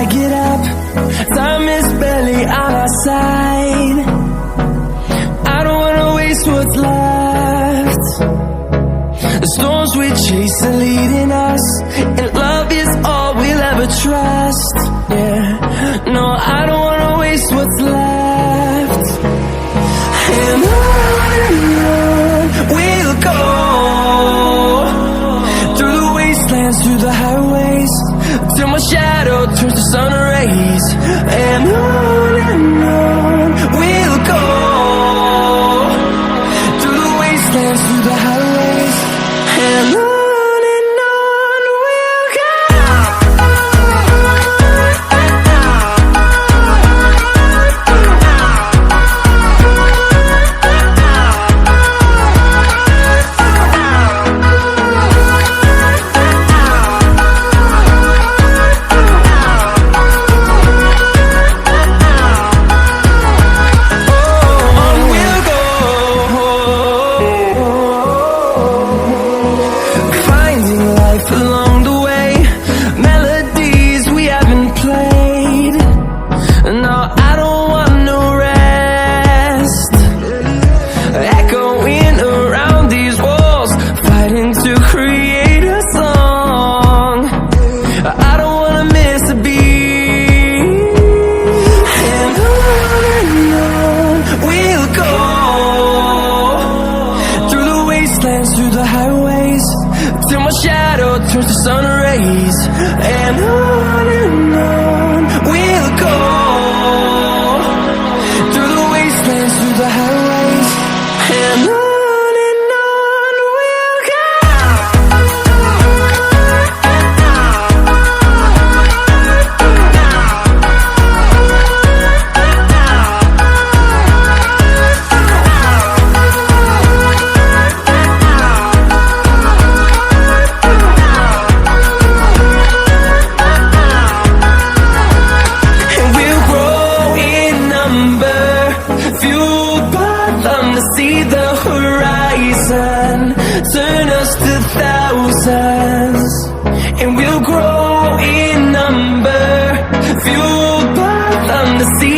get up, time is barely on our side. I don't wanna waste what's left. The storms we chase are leading us, and love is all we'll ever trust. Yeah, no, I don't wanna waste what's left. And on we'll go, through the wastelands, through the highways, till my shadow turns to sun rays. And on we'll go, through the wastelands, through the highways, and on we'll go. Along the way, melodies we haven't played. No, I don't want no rest. Echoing around these walls, fighting to create a song. I don't wanna miss a beat. And on we'll go, through the wastelands, through the highways, till my shadow turns to sun rays. And on we'll go, through the wastelands, through the highways, and on we'll go. Fueled by them to see the horizon, turn us to thousands, and we'll grow in number. Fueled by them to see